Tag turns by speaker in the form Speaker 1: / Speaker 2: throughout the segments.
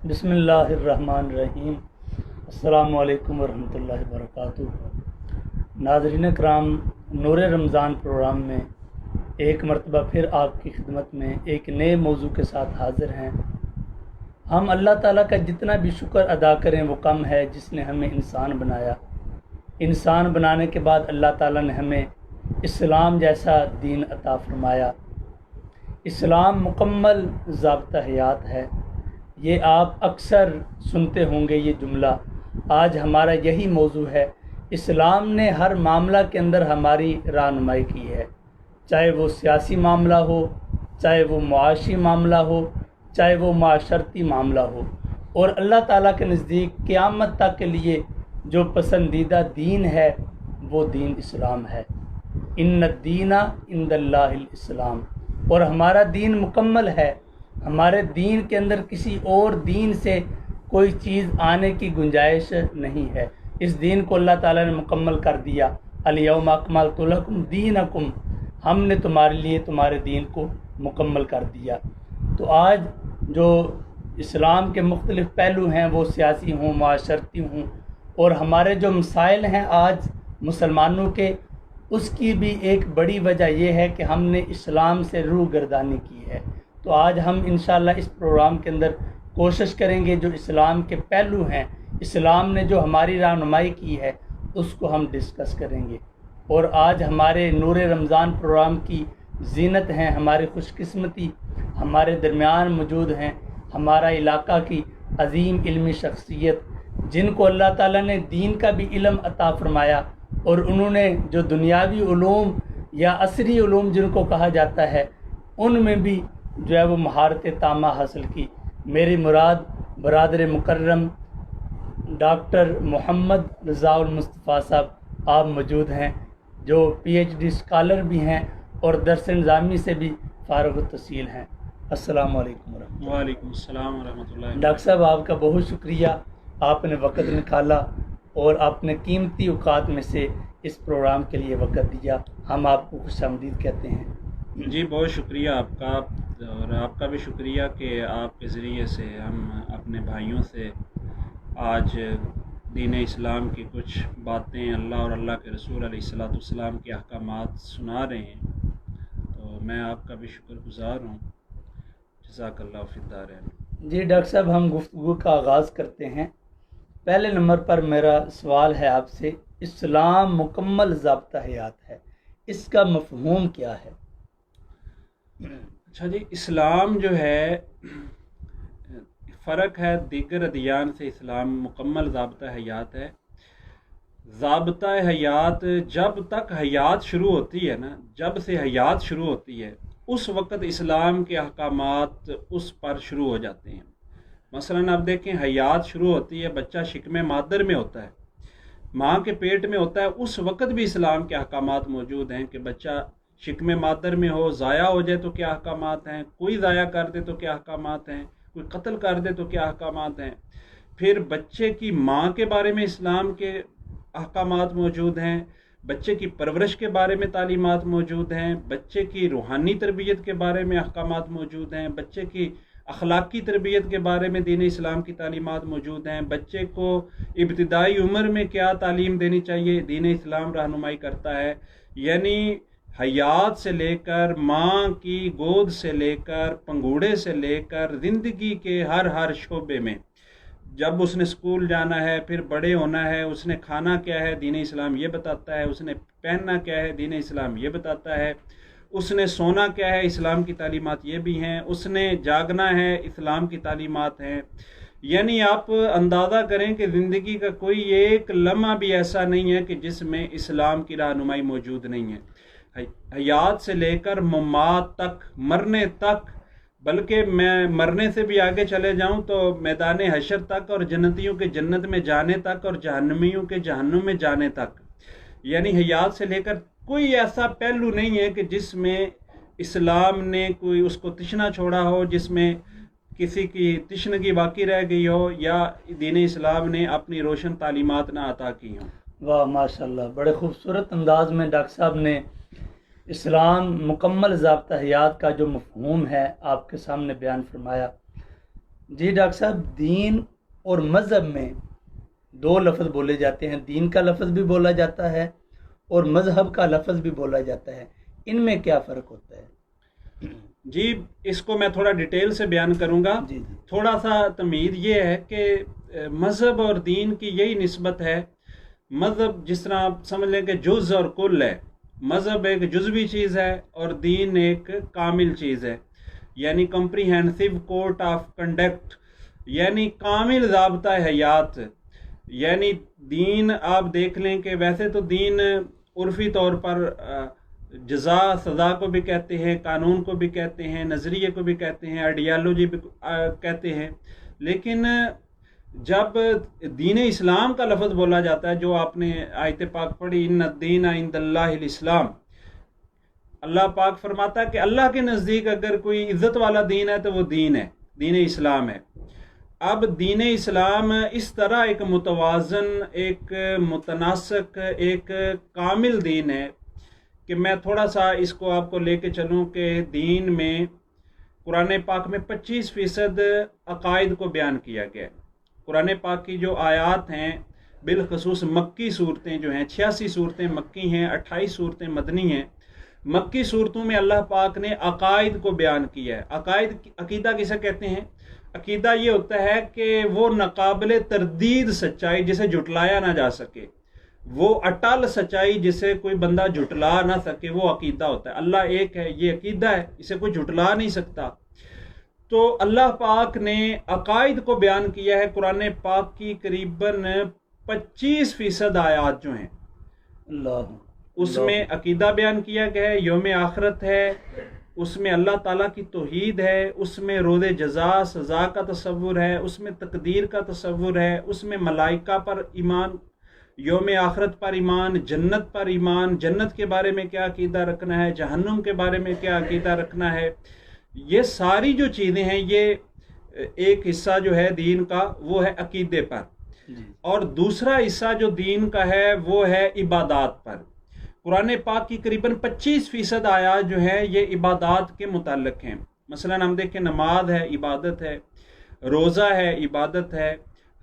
Speaker 1: بسم اللہ الرحمن الرحیم۔ السلام علیکم ورحمۃ اللہ وبرکاتہ۔ ناظرین کرام، نور رمضان پروگرام میں ایک مرتبہ پھر آپ کی خدمت میں ایک نئے موضوع کے ساتھ حاضر ہیں۔ ہم اللہ تعالیٰ کا جتنا بھی شکر ادا کریں وہ کم ہے، جس نے ہمیں انسان بنایا۔ انسان بنانے کے بعد اللہ تعالیٰ نے ہمیں اسلام جیسا دین عطا فرمایا۔ اسلام مکمل ضابطہ حیات ہے۔ یہ آپ اکثر سنتے ہوں گے یہ جملہ۔ آج ہمارا یہی موضوع ہے۔ اسلام نے ہر معاملہ کے اندر ہماری رہنمائی کی ہے، چاہے وہ سیاسی معاملہ ہو، چاہے وہ معاشی معاملہ ہو، چاہے وہ معاشرتی معاملہ ہو، اور اللہ تعالیٰ کے نزدیک قیامت تک کے لیے جو پسندیدہ دین ہے وہ دین اسلام ہے۔ ان الدین عند اللہ الاسلام، اور ہمارا دین مکمل ہے۔ ہمارے دین کے اندر کسی اور دین سے کوئی چیز آنے کی گنجائش نہیں ہے۔ اس دین کو اللہ تعالیٰ نے مکمل کر دیا۔ الیوم اکملت لکم دینکم، ہم نے تمہارے لیے تمہارے دین کو مکمل کر دیا۔ تو آج جو اسلام کے مختلف پہلو ہیں، وہ سیاسی ہوں، معاشرتی ہوں، اور ہمارے جو مسائل ہیں آج مسلمانوں کے، اس کی بھی ایک بڑی وجہ یہ ہے کہ ہم نے اسلام سے روگردانی کی ہے۔ تو آج ہم انشاءاللہ اس پروگرام کے اندر کوشش کریں گے جو اسلام کے پہلو ہیں، اسلام نے جو ہماری رہنمائی کی ہے، اس کو ہم ڈسکس کریں گے۔ اور آج ہمارے نور رمضان پروگرام کی زینت ہیں، ہماری خوش قسمتی ہمارے درمیان موجود ہیں ہمارا علاقہ کی عظیم علمی شخصیت، جن کو اللہ تعالیٰ نے دین کا بھی علم عطا فرمایا، اور انہوں نے جو دنیاوی علوم یا عصری علوم جن کو کہا جاتا ہے، ان میں بھی جو ہے وہ مہارت تامہ حاصل کی۔ میری مراد برادر مکرم ڈاکٹر محمد رضا المصطفیٰ صاحب آپ موجود ہیں، جو پی ایچ ڈی اسکالر بھی ہیں اور درس نظامی سے بھی فارغ التحصیل ہیں۔ السلام علیکم ورحمۃ اللہ۔
Speaker 2: وعلیکم السلام ورحمۃ اللہ۔
Speaker 1: ڈاکٹر صاحب، آپ کا بہت شکریہ، آپ نے وقت نکالا اور اپنے قیمتی اوقات میں سے اس پروگرام کے لیے وقت دیا۔ ہم آپ کو خوش آمدید کہتے ہیں۔
Speaker 2: جی بہت شکریہ آپ کا، اور آپ کا بھی شکریہ کہ آپ کے ذریعے سے ہم اپنے بھائیوں سے آج دین اسلام کی کچھ باتیں، اللہ اور اللہ کے رسول علیہ الصلوۃ والسلام کے احکامات سنا رہے ہیں، تو میں آپ کا بھی شکر گزار ہوں۔ جزاک اللہ فی الدارین۔
Speaker 1: جی ڈاکٹر صاحب، ہم گفتگو کا آغاز کرتے ہیں۔ پہلے نمبر پر میرا سوال ہے آپ سے، اسلام مکمل ضابطہ حیات ہے، اس کا مفہوم کیا ہے؟
Speaker 2: اچھا جی، اسلام جو ہے، فرق ہے دیگر ادیان سے، اسلام مکمل ضابطہ حیات ہے۔ ضابطہ حیات جب تک حیات شروع ہوتی ہے نا، جب سے حیات شروع ہوتی ہے، اس وقت اسلام کے احکامات اس پر شروع ہو جاتے ہیں۔ مثلاً آپ دیکھیں، حیات شروع ہوتی ہے، بچہ شکم مادر میں ہوتا ہے، ماں کے پیٹ میں ہوتا ہے، اس وقت بھی اسلام کے احکامات موجود ہیں کہ بچہ شکم مادر میں ہو، ضائع ہو جائے تو کیا احکامات ہیں، کوئی ضائع کر دے تو کیا احکامات ہیں، کوئی قتل کر دے تو کیا احکامات ہیں۔ پھر بچے کی ماں کے بارے میں اسلام کے احکامات موجود ہیں، بچے کی پرورش کے بارے میں تعلیمات موجود ہیں، بچے کی روحانی تربیت کے بارے میں احکامات موجود ہیں، بچے کی اخلاقی تربیت کے بارے میں دین اسلام کی تعلیمات موجود ہیں، بچے کو ابتدائی عمر میں کیا تعلیم دینی چاہیے، دین اسلام رہنمائی کرتا ہے۔ یعنی حیات سے لے کر، ماں کی گود سے لے کر، پنگوڑے سے لے کر، زندگی کے ہر شعبے میں، جب اس نے اسکول جانا ہے، پھر بڑے ہونا ہے، اس نے کھانا کیا ہے، دین اسلام یہ بتاتا ہے، اس نے پہننا کیا ہے، دین اسلام یہ بتاتا ہے، اس نے سونا کیا ہے، اسلام کی تعلیمات یہ بھی ہیں، اس نے جاگنا ہے، اسلام کی تعلیمات ہیں۔ یعنی آپ اندازہ کریں کہ زندگی کا کوئی ایک لمحہ بھی ایسا نہیں ہے کہ جس میں اسلام کی رہنمائی موجود نہیں ہے، حیات سے لے کر ممات تک، مرنے تک، بلکہ میں مرنے سے بھی آگے چلے جاؤں تو میدان حشر تک، اور جنتیوں کے جنت میں جانے تک، اور جہنمیوں کے جہنم میں جانے تک۔ یعنی حیات سے لے کر کوئی ایسا پہلو نہیں ہے کہ جس میں اسلام نے کوئی اس کو تشنا چھوڑا ہو، جس میں کسی کی تشنگی باقی رہ گئی ہو، یا دین اسلام نے اپنی روشن تعلیمات نہ عطا کی ہوں۔
Speaker 1: واہ ماشاءاللہ، بڑے خوبصورت انداز میں ڈاکٹر صاحب نے اسلام مکمل ضابطہ حیات کا جو مفہوم ہے آپ کے سامنے بیان فرمایا۔ جی ڈاکٹر صاحب، دین اور مذہب میں دو لفظ بولے جاتے ہیں، دین کا لفظ بھی بولا جاتا ہے اور مذہب کا لفظ بھی بولا جاتا ہے، ان میں کیا فرق ہوتا ہے؟
Speaker 2: جی اس کو میں تھوڑا ڈیٹیل سے بیان کروں گا۔
Speaker 1: جی جی
Speaker 2: تھوڑا سا تمہید یہ ہے کہ مذہب اور دین کی یہی نسبت ہے۔ مذہب جس طرح آپ سمجھ لیں کہ جز اور کل ہے، مذہب ایک جزوی چیز ہے اور دین ایک کامل چیز ہے، یعنی کمپریہنسو کوڈ آف کنڈکٹ، یعنی کامل ضابطہ حیات۔ یعنی دین آپ دیکھ لیں کہ ویسے تو دین عرفی طور پر جزا سزا کو بھی کہتے ہیں، قانون کو بھی کہتے ہیں، نظریے کو بھی کہتے ہیں، آئیڈیالوجی بھی کہتے ہیں، لیکن جب دین اسلام کا لفظ بولا جاتا ہے، جو آپ نے آیت پاک پڑھی، ان الدین عند اللہ الاسلام، اللہ پاک فرماتا ہے کہ اللہ کے نزدیک اگر کوئی عزت والا دین ہے تو وہ دین ہے، دین اسلام ہے۔ اب دین اسلام اس طرح ایک متوازن، ایک متناسق، ایک کامل دین ہے کہ میں تھوڑا سا اس کو آپ کو لے کے چلوں کہ دین میں قرآن پاک میں 25% عقائد کو بیان کیا گیا ہے۔ قرآن پاک کی جو آیات ہیں، بالخصوص مکی صورتیں جو ہیں، 86 صورتیں مکی ہیں، 28 صورتیں مدنی ہیں۔ مکی صورتوں میں اللہ پاک نے عقائد کو بیان کیا ہے۔ عقیدہ کسے کہتے ہیں؟ عقیدہ یہ ہوتا ہے کہ وہ ناقابل تردید سچائی جسے جھٹلایا نہ جا سکے، وہ اٹل سچائی جسے کوئی بندہ جھٹلا نہ سکے، وہ عقیدہ ہوتا ہے۔ اللہ ایک ہے، یہ عقیدہ ہے، اسے کوئی جھٹلا نہیں سکتا۔ تو اللہ پاک نے عقائد کو بیان کیا ہے۔ قرآن پاک کی قریباً 25% آیات جو ہیں اس میں عقیدہ بیان کیا گیا ہے، یوم آخرت ہے، اس میں اللہ تعالیٰ کی توحید ہے، اس میں روز جزا سزا کا تصور ہے، اس میں تقدیر کا تصور ہے، اس میں ملائکہ پر ایمان، یوم آخرت پر ایمان، جنت پر ایمان، جنت کے بارے میں کیا عقیدہ رکھنا ہے، جہنم کے بارے میں کیا عقیدہ رکھنا ہے۔ یہ ساری جو چیزیں ہیں، یہ ایک حصہ جو ہے دین کا وہ ہے عقیدے پر، اور دوسرا حصہ جو دین کا ہے وہ ہے عبادات پر۔ قرآن پاک کی قریباً 25% آیات جو ہیں یہ عبادات کے متعلق ہیں۔ مثلا ہم دیکھیں، نماز ہے، عبادت ہے، روزہ ہے، عبادت ہے،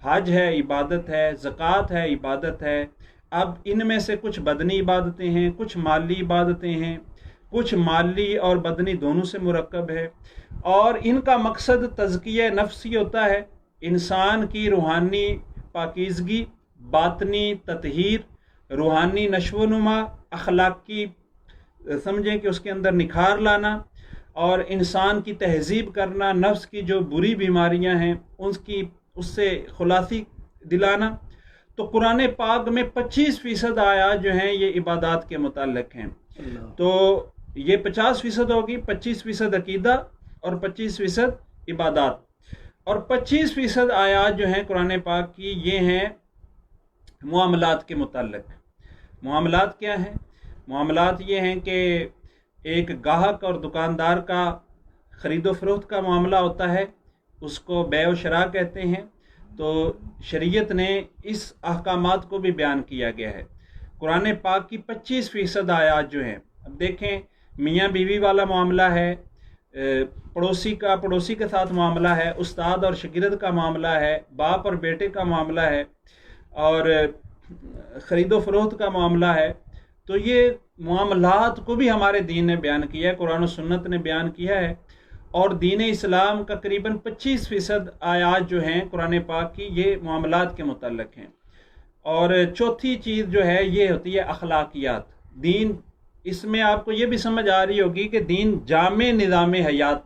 Speaker 2: حج ہے، عبادت ہے، زکوٰۃ ہے، عبادت ہے۔ اب ان میں سے کچھ بدنی عبادتیں ہیں، کچھ مالی عبادتیں ہیں، کچھ مالی اور بدنی دونوں سے مرکب ہے، اور ان کا مقصد تزکیہ نفسی ہوتا ہے، انسان کی روحانی پاکیزگی، باطنی تطہیر، روحانی نشو و نما، اخلاقی سمجھیں کہ اس کے اندر نکھار لانا، اور انسان کی تہذیب کرنا، نفس کی جو بری بیماریاں ہیں اس سے خلاصی دلانا۔ تو قرآن پاک میں 25% آیات جو ہیں یہ عبادات کے متعلق ہیں۔ تو یہ 50% ہوگی، 25% عقیدہ اور 25% عبادات، اور 25% آیات جو ہیں قرآن پاک کی یہ ہیں معاملات کے متعلق۔ معاملات کیا ہیں؟ معاملات یہ ہیں کہ ایک گاہک اور دکاندار کا خرید و فروخت کا معاملہ ہوتا ہے، اس کو بیع و شراء کہتے ہیں۔ تو شریعت نے اس احکامات کو بھی بیان کیا گیا ہے۔ قرآن پاک کی 25% آیات جو ہیں، اب دیکھیں، میاں بیوی والا معاملہ ہے، پڑوسی کے ساتھ معاملہ ہے، استاد اور شاگرد کا معاملہ ہے، باپ اور بیٹے کا معاملہ ہے، اور خرید و فروخت کا معاملہ ہے۔ تو یہ معاملات کو بھی ہمارے دین نے بیان کیا ہے، قرآن و سنت نے بیان کیا ہے، اور دین اسلام کا قریباً 25% آیات جو ہیں قرآن پاک کی یہ معاملات کے متعلق ہیں۔ اور چوتھی چیز جو ہے یہ ہوتی ہے اخلاقیات۔ دین، اس میں آپ کو یہ بھی سمجھ آ رہی ہوگی کہ دین جامع نظام حیات،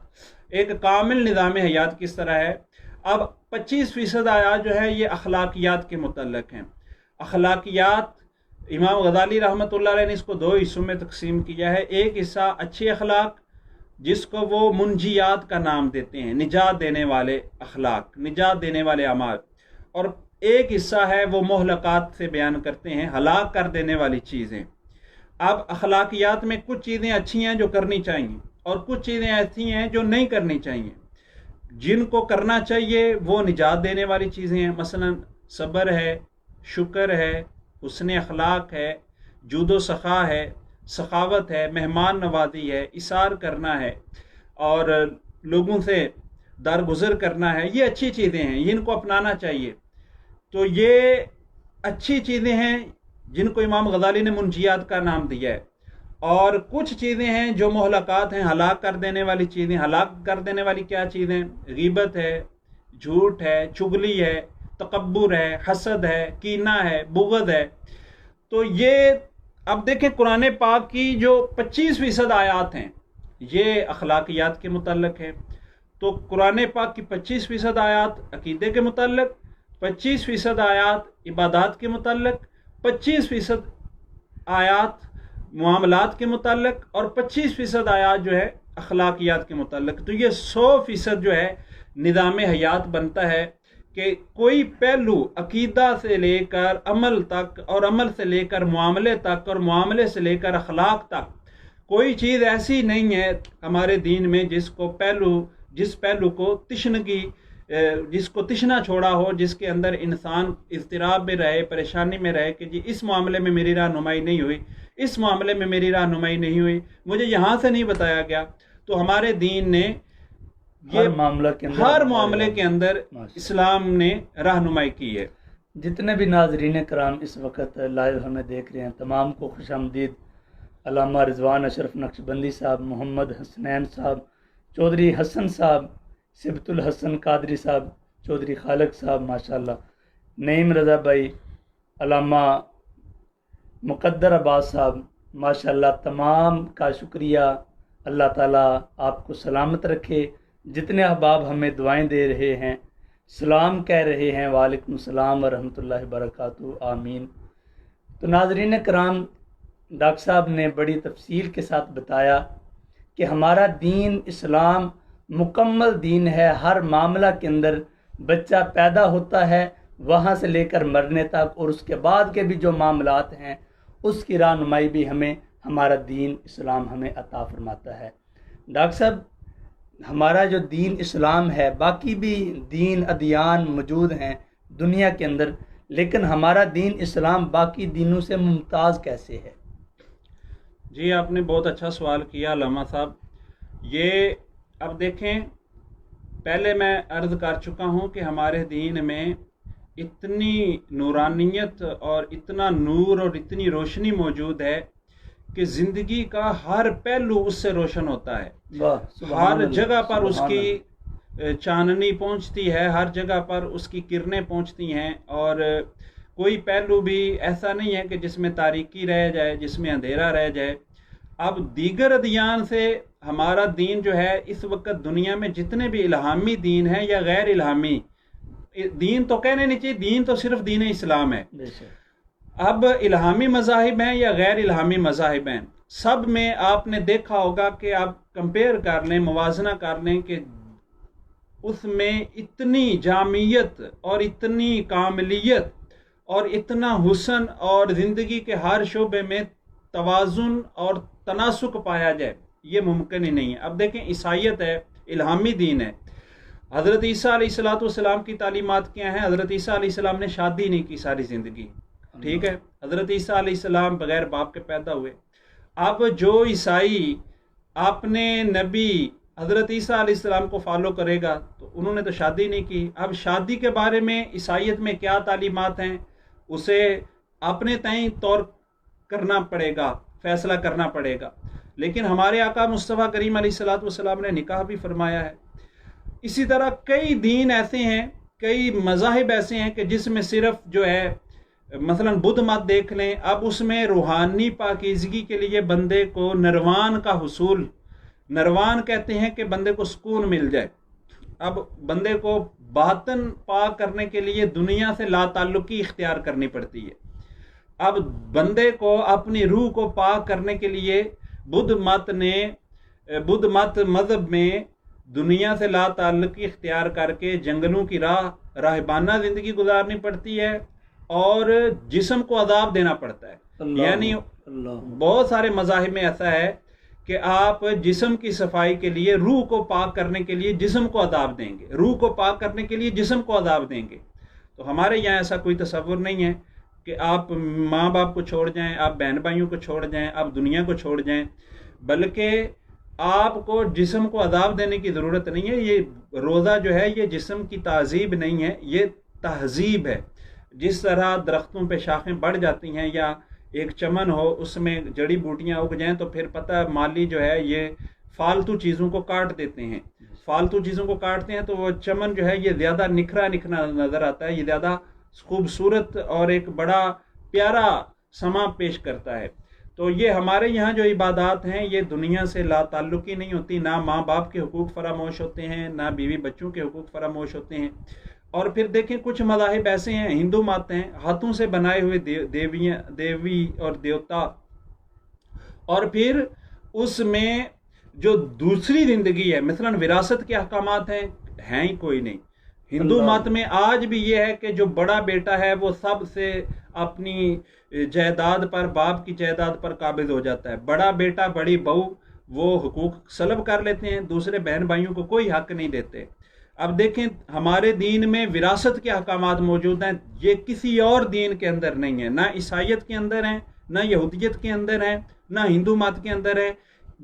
Speaker 2: ایک کامل نظام حیات کس طرح ہے۔ اب 25% آیات جو ہے یہ اخلاقیات کے متعلق ہیں۔ اخلاقیات، امام غزالی رحمۃ اللہ علیہ نے اس کو 2 حصوں میں تقسیم کیا ہے۔ ایک حصہ اچھے اخلاق، جس کو وہ منجیات کا نام دیتے ہیں، نجات دینے والے اخلاق، نجات دینے والے اعمال، اور ایک حصہ ہے وہ مہلکات سے بیان کرتے ہیں، ہلاک کر دینے والی چیزیں۔ اب اخلاقیات میں کچھ چیزیں اچھی ہیں جو کرنی چاہیے، اور کچھ چیزیں ایسی ہیں جو نہیں کرنی چاہیے۔ جن کو کرنا چاہیے وہ نجات دینے والی چیزیں ہیں، مثلا صبر ہے، شکر ہے، حسن اخلاق ہے، جود و سخا ہے، سخاوت ہے، مہمان نوازی ہے، اثار کرنا ہے، اور لوگوں سے درگزر کرنا ہے، یہ اچھی چیزیں ہیں، ان کو اپنانا چاہیے۔ تو یہ اچھی چیزیں ہیں جن کو امام غزالی نے منجیات کا نام دیا ہے، اور کچھ چیزیں ہیں جو مہلکات ہیں، ہلاک کر دینے والی چیزیں۔ ہلاک کر دینے والی کیا چیزیں؟ غیبت ہے، جھوٹ ہے، چغلی ہے، تکبر ہے، حسد ہے، کینہ ہے، بغض ہے۔ تو یہ اب دیکھیں قرآن پاک کی جو 25% آیات ہیں یہ اخلاقیات کے متعلق ہے۔ تو قرآن پاک کی 25% آیات عقیدے کے متعلق، 25% آیات عبادات کے متعلق، 25% آیات معاملات کے متعلق، اور 25% آیات جو ہے اخلاقیات کے متعلق۔ تو یہ 100% جو ہے نظام حیات بنتا ہے کہ کوئی پہلو عقیدہ سے لے کر عمل تک، اور عمل سے لے کر معاملے تک، اور معاملے سے لے کر اخلاق تک، کوئی چیز ایسی نہیں ہے ہمارے دین میں جس پہلو کو تشنگی، جس کو تشنا چھوڑا ہو، جس کے اندر انسان اضطراب میں رہے، پریشانی میں رہے کہ جی اس معاملے میں میری رہنمائی نہیں ہوئی، اس معاملے میں میری رہنمائی نہیں ہوئی، مجھے یہاں سے نہیں بتایا گیا۔ تو ہمارے دین نے ہر معاملے کے اندر اسلام نے رہنمائی کی ہے۔
Speaker 1: جتنے بھی ناظرین کرام اس وقت لائیو ہمیں دیکھ رہے ہیں تمام کو خوش آمدید۔ علامہ رضوان اشرف نقشبندی صاحب، محمد حسنین صاحب، چودھری حسن صاحب، سبت الحسن قادری صاحب، چودھری خالق صاحب ماشاءاللہ، نعیم رضا بھائی، علامہ مقدر عباس صاحب ماشاءاللہ، تمام کا شکریہ۔ اللہ تعالیٰ آپ کو سلامت رکھے۔ جتنے احباب ہمیں دعائیں دے رہے ہیں، سلام کہہ رہے ہیں، وعلیکم السلام ورحمۃ اللہ وبرکاتہ، آمین۔ تو ناظرین کرام، ڈاکٹر صاحب نے بڑی تفصیل کے ساتھ بتایا کہ ہمارا دین اسلام مکمل دین ہے۔ ہر معاملہ کے اندر بچہ پیدا ہوتا ہے وہاں سے لے کر مرنے تک، اور اس کے بعد کے بھی جو معاملات ہیں اس کی رہنمائی بھی ہمیں ہمارا دین اسلام ہمیں عطا فرماتا ہے۔ ڈاکٹر صاحب، ہمارا جو دین اسلام ہے، باقی بھی دین ادیان موجود ہیں دنیا کے اندر، لیکن ہمارا دین اسلام باقی دینوں سے ممتاز کیسے ہے؟
Speaker 2: جی، آپ نے بہت اچھا سوال کیا علامہ صاحب۔ یہ اب دیکھیں، پہلے میں عرض کر چکا ہوں کہ ہمارے دین میں اتنی نورانیت اور اتنا نور اور اتنی روشنی موجود ہے کہ زندگی کا ہر پہلو اس سے روشن ہوتا ہے۔ ہر جگہ پر اس کی چاندنی پہنچتی ہے، ہر جگہ پر اس کی کرنیں پہنچتی ہیں، اور کوئی پہلو بھی ایسا نہیں ہے کہ جس میں تاریکی رہ جائے، جس میں اندھیرا رہ جائے۔ اب دیگر ادیان سے ہمارا دین جو ہے اس وقت دنیا میں جتنے بھی الہامی دین ہیں یا غیر الہامی دین، تو کہنے نہیں چاہیے، دین تو صرف دین اسلام ہے۔ اب الہامی مذاہب ہیں یا غیر الہامی مذاہب ہیں، سب میں آپ نے دیکھا ہوگا کہ آپ کمپیئر کر لیں، موازنہ کر لیں کہ اس میں اتنی جامعیت اور اتنی کاملیت اور اتنا حسن اور زندگی کے ہر شعبے میں توازن اور تناسق پایا جائے، یہ ممکن ہی نہیں ہے۔ اب دیکھیں، عیسائیت ہے، الہامی دین ہے۔ حضرت عیسیٰ علیہ السلام کی تعلیمات کیا ہیں؟ حضرت عیسیٰ علیہ السلام نے شادی نہیں کی ساری زندگی، ٹھیک ہے؟ حضرت عیسیٰ علیہ السلام بغیر باپ کے پیدا ہوئے۔ اب جو عیسائی اپنے نبی حضرت عیسیٰ علیہ السلام کو فالو کرے گا تو انہوں نے تو شادی نہیں کی۔ اب شادی کے بارے میں عیسائیت میں کیا تعلیمات ہیں، اسے اپنے تئیں طور کرنا پڑے گا، فیصلہ کرنا پڑے گا۔ لیکن ہمارے آقا مصطفیٰ کریم علیہ السلام نے نکاح بھی فرمایا ہے۔ اسی طرح کئی دین ایسے ہیں، کئی مذاہب ایسے ہیں کہ جس میں صرف جو ہے، مثلا بدھ مت دیکھ لیں، اب اس میں روحانی پاکیزگی کے لیے بندے کو نروان کا حصول، نروان کہتے ہیں کہ بندے کو سکون مل جائے۔ اب بندے کو باطن پاک کرنے کے لیے دنیا سے لا تعلقی اختیار کرنی پڑتی ہے۔ اب بندے کو اپنی روح کو پاک کرنے کے لیے بدھ مت مذہب میں دنیا سے لا تعلقی اختیار کر کے جنگلوں کی راہبانہ زندگی گزارنی پڑتی ہے، اور جسم کو عذاب دینا پڑتا ہے۔ یعنی بہت سارے مذاہب میں ایسا ہے کہ آپ جسم کی صفائی کے لیے، روح کو پاک کرنے کے لیے جسم کو عذاب دیں گے، روح کو پاک کرنے کے لیے جسم کو عذاب دیں گے۔ تو ہمارے یہاں ایسا کوئی تصور نہیں ہے کہ آپ ماں باپ کو چھوڑ جائیں، آپ بہن بھائیوں کو چھوڑ جائیں، آپ دنیا کو چھوڑ جائیں، بلکہ آپ کو جسم کو عذاب دینے کی ضرورت نہیں ہے. یہ روزہ جو ہے یہ جسم کی تعذیب نہیں ہے، یہ تہذیب ہے. جس طرح درختوں پہ شاخیں بڑھ جاتی ہیں یا ایک چمن ہو اس میں جڑی بوٹیاں اگ جائیں تو پھر پتہ مالی جو ہے یہ فالتو چیزوں کو کاٹ دیتے ہیں. فالتو چیزوں کو کاٹتے ہیں تو وہ چمن جو ہے یہ زیادہ نکھرا نظر آتا ہے، یہ زیادہ خوبصورت اور ایک بڑا پیارا سما پیش کرتا ہے. تو یہ ہمارے یہاں جو عبادات ہیں یہ دنیا سے لا تعلقی نہیں ہوتی، نہ ماں باپ کے حقوق فراموش ہوتے ہیں، نہ بیوی بچوں کے حقوق فراموش ہوتے ہیں. اور پھر دیکھیں کچھ مذاہب ایسے ہیں، ہندو مت ہیں، ہاتھوں سے بنائے ہوئے دیوی اور دیوتا، اور پھر اس میں جو دوسری زندگی ہے مثلا وراثت کے احکامات ہیں ہی کوئی نہیں. ہندو مت میں آج بھی یہ ہے کہ جو بڑا بیٹا ہے وہ سب سے اپنی جائیداد پر، باپ کی جائیداد پر قابض ہو جاتا ہے. بڑا بیٹا بڑی بہو وہ حقوق سلب کر لیتے ہیں، دوسرے بہن بھائیوں کو کوئی حق نہیں دیتے. اب دیکھیں ہمارے دین میں وراثت کے احکامات موجود ہیں، یہ کسی اور دین کے اندر نہیں ہے، نہ عیسائیت کے اندر ہیں، نہ یہودیت کے اندر ہیں، نہ ہندو مت کے اندر ہے.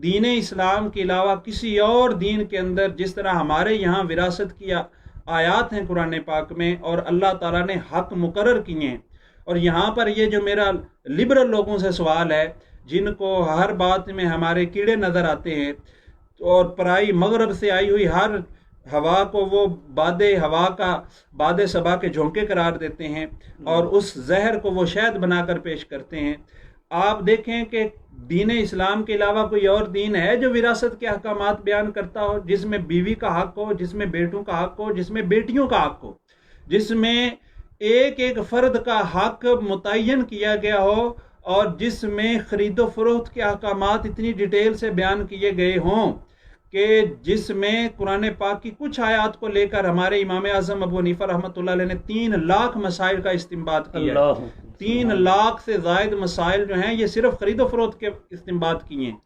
Speaker 2: دین اسلام کے علاوہ کسی اور دین کے اندر جس طرح ہمارے یہاں وراثت کی آیات ہیں قرآن پاک میں اور اللہ تعالیٰ نے حق مقرر کیے ہیں. اور یہاں پر یہ جو میرا لبرل لوگوں سے سوال ہے جن کو ہر بات میں ہمارے کیڑے نظر آتے ہیں اور پرائی مغرب سے آئی ہوئی ہر ہوا کو وہ باد صبا کے جھونکے قرار دیتے ہیں اور اس زہر کو وہ شہد بنا کر پیش کرتے ہیں. آپ دیکھیں کہ دین اسلام کے علاوہ کوئی اور دین ہے جو وراثت کے احکامات بیان کرتا ہو، جس میں بیوی کا حق ہو، جس میں بیٹوں کا حق ہو، جس میں بیٹیوں کا حق ہو، جس میں ایک ایک فرد کا حق متعین کیا گیا ہو اور جس میں خرید و فروخت کے احکامات اتنی ڈیٹیل سے بیان کیے گئے ہوں کہ جس میں قرآن پاک کی کچھ آیات کو لے کر ہمارے امام اعظم ابو حنیفہ رحمۃ اللہ علیہ نے 3 لاکھ مسائل کا استنباط کیا ہے. 3 لاکھ سے زائد مسائل جو ہیں یہ صرف خرید و فروخت کے استنباط کیے ہیں.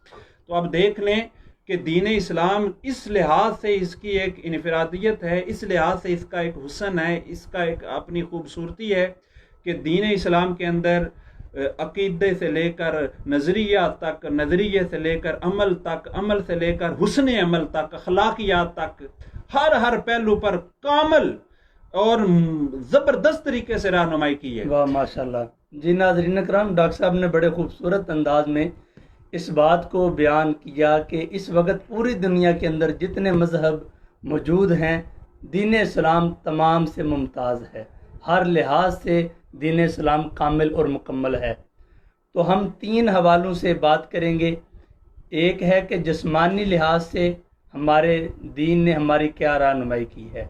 Speaker 2: تو اب دیکھ لیں کہ دین اسلام اس لحاظ سے اس کی ایک انفرادیت ہے، اس لحاظ سے اس کا ایک حسن ہے، اس کا ایک اپنی خوبصورتی ہے کہ دین اسلام کے اندر عقیدے سے لے کر نظریہ تک، نظریے سے لے کر عمل تک، عمل سے لے کر حسن عمل تک، اخلاقیات تک، ہر پہلو پر کامل اور زبردست طریقے سے رہنمائی کی ہے.
Speaker 1: واہ ماشاءاللہ. جی ناظرین کرام، ڈاکٹر صاحب نے بڑے خوبصورت انداز میں اس بات کو بیان کیا کہ اس وقت پوری دنیا کے اندر جتنے مذہب موجود ہیں دین اسلام تمام سے ممتاز ہے، ہر لحاظ سے دین اسلام کامل اور مکمل ہے. تو ہم 3 حوالوں سے بات کریں گے. ایک ہے کہ جسمانی لحاظ سے ہمارے دین نے ہماری کیا رہنمائی کی ہے.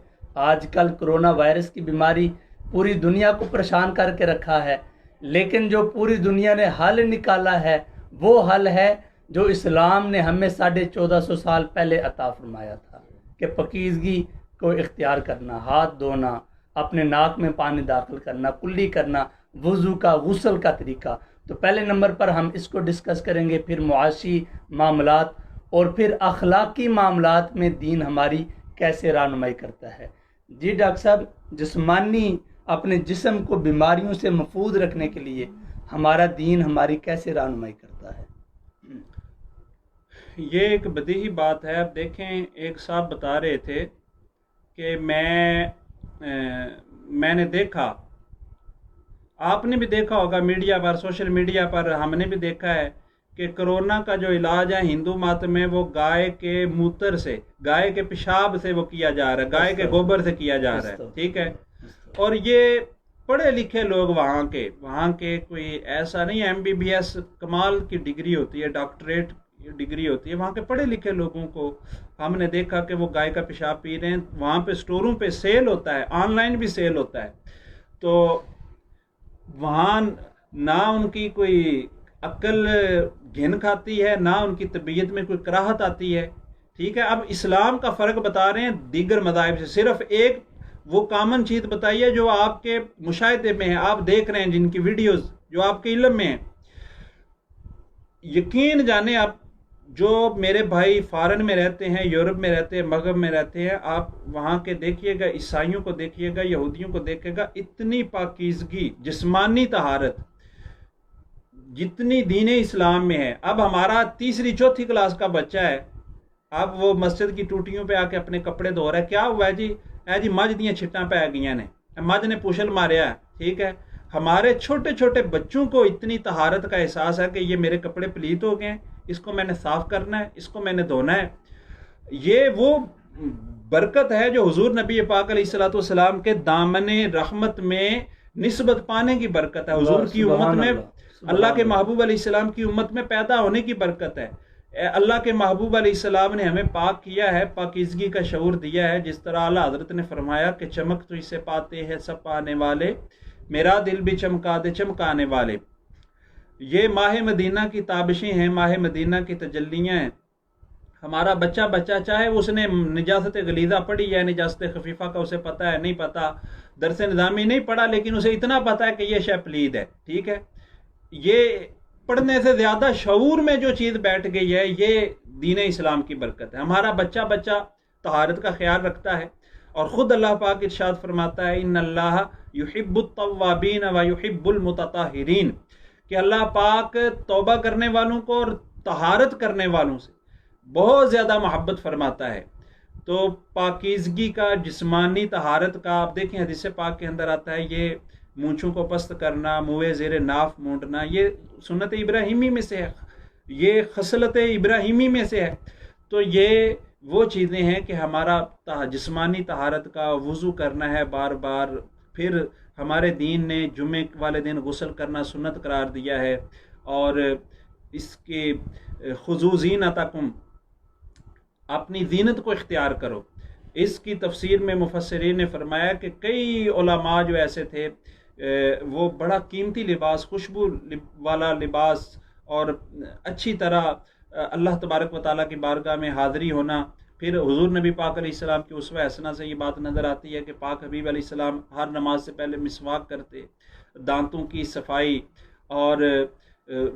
Speaker 1: آج کل کرونا وائرس کی بیماری پوری دنیا کو پریشان کر کے رکھا ہے، لیکن جو پوری دنیا نے حل نکالا ہے وہ حل ہے جو اسلام نے ہمیں 1450 سال پہلے عطا فرمایا تھا کہ پاکیزگی کو اختیار کرنا، ہاتھ دھونا، اپنے ناک میں پانی داخل کرنا، کلی کرنا، وضو کا، غسل کا طریقہ. تو پہلے نمبر پر ہم اس کو ڈسکس کریں گے، پھر معاشی معاملات اور پھر اخلاقی معاملات میں دین ہماری کیسے رہنمائی کرتا ہے. جی ڈاکٹر صاحب، جسمانی اپنے جسم کو بیماریوں سے محفوظ رکھنے کے لیے ہمارا دین ہماری کیسے رہنمائی کرتا ہے؟
Speaker 2: یہ ایک بدیہی بات ہے. اب دیکھیں ایک صاحب بتا رہے تھے کہ میں نے دیکھا، آپ نے بھی دیکھا ہوگا میڈیا پر، سوشل میڈیا پر ہم نے بھی دیکھا ہے کہ کرونا کا جو علاج ہے ہندو مت میں وہ گائے کے موتر سے، گائے کے پیشاب سے وہ کیا جا رہا ہے، گائے کے گوبر سے کیا جا رہا ہے. ٹھیک ہے، اور یہ پڑھے لکھے لوگ وہاں کے کوئی ایسا نہیں، MBBS کمال کی ڈگری ہوتی ہے، ڈاکٹریٹ ڈگری ہوتی ہے، وہاں کے پڑھے لکھے لوگوں کو ہم نے دیکھا کہ وہ گائے کا پیشاب پی رہے ہیں. وہاں پہ سٹوروں پہ سیل ہوتا ہے، آن لائن بھی سیل ہوتا ہے. تو وہاں نہ ان کی کوئی عقل گھن کھاتی ہے، نہ ان کی طبیعت میں کوئی کراہت آتی ہے. ٹھیک ہے، اب اسلام کا فرق بتا رہے ہیں دیگر مذاہب سے. صرف ایک وہ کامن چیز بتائیے جو آپ کے مشاہدے میں ہے، آپ دیکھ رہے ہیں، جن کی ویڈیوز جو آپ کے علم میں ہیں. یقین جانے آپ جو میرے بھائی فارن میں رہتے ہیں، یورپ میں رہتے ہیں، مغرب میں رہتے ہیں، آپ وہاں کے دیکھیے گا، عیسائیوں کو دیکھیے گا، یہودیوں کو دیکھیے گا، اتنی پاکیزگی، جسمانی طہارت جتنی دین اسلام میں ہے. اب ہمارا 3ری 4تھی کلاس کا بچہ ہے، اب وہ مسجد کی ٹوٹیوں پہ آ کے اپنے کپڑے دھو رہا ہے. کیا ہوا ہے جی؟ جی مجھ دیاں چھٹاں پہ گئی نے، مجھ نے پوشل ماریا ہے. ٹھیک ہے، ہمارے چھوٹے چھوٹے بچوں کو اتنی طہارت کا احساس ہے کہ یہ میرے کپڑے پلیت ہو گئے ہیں، اس کو میں نے صاف کرنا ہے، اس کو میں نے دھونا ہے. یہ وہ برکت ہے جو حضور نبی پاک علیہ الصلوۃ والسلام کے دامن رحمت میں نسبت پانے کی برکت ہے. حضور کی امت میں، اللہ کے محبوب علیہ السلام کی امت میں پیدا ہونے کی برکت ہے. اللہ کے محبوب علیہ السلام نے ہمیں پاک کیا ہے، پاکیزگی کا شعور دیا ہے. جس طرح اعلیٰ حضرت نے فرمایا کہ چمک تو اسے پاتے ہیں سب پانے والے، میرا دل بھی چمکا دے چمکانے والے. یہ ماہ مدینہ کی تابشیں ہیں، ماہ مدینہ کی تجلیاں ہیں. ہمارا بچہ چاہے اس نے نجاست غلیظہ پڑھی ہے، نجاست خفیفہ کا اسے پتہ ہے نہیں پتہ، درس نظامی نہیں پڑھا، لیکن اسے اتنا پتہ ہے کہ یہ شے پلید ہے. ٹھیک ہے، یہ پڑھنے سے زیادہ شعور میں جو چیز بیٹھ گئی ہے، یہ دین اسلام کی برکت ہے. ہمارا بچہ طہارت کا خیال رکھتا ہے، اور خود اللہ پاک ارشاد فرماتا ہے ان اللہ یحب التوابین و یحب المتطہرین، کہ اللہ پاک توبہ کرنے والوں کو اور طہارت کرنے والوں سے بہت زیادہ محبت فرماتا ہے. تو پاکیزگی کا، جسمانی طہارت کا، آپ دیکھیں حدیث پاک کے اندر آتا ہے یہ مونچھوں کو پست کرنا، منہ زیر ناف مونڈنا، یہ سنت ابراہیمی میں سے ہے، یہ خصلت ابراہیمی میں سے ہے. تو یہ وہ چیزیں ہیں کہ ہمارا جسمانی طہارت کا وضو کرنا ہے بار بار. پھر ہمارے دین نے جمعے والے دن غسل کرنا سنت قرار دیا ہے. اور اس کے خذو زینتکم، اپنی زینت کو اختیار کرو. اس کی تفسیر میں مفسرین نے فرمایا کہ کئی علماء جو ایسے تھے وہ بڑا قیمتی لباس، خوشبو والا لباس، اور اچھی طرح اللہ تبارک و تعالیٰ کی بارگاہ میں حاضری ہونا. پھر حضور نبی پاک علیہ السلام کی اسوہ حسنہ سے یہ بات نظر آتی ہے کہ پاک حبیب علیہ السلام ہر نماز سے پہلے مسواک کرتے، دانتوں کی صفائی، اور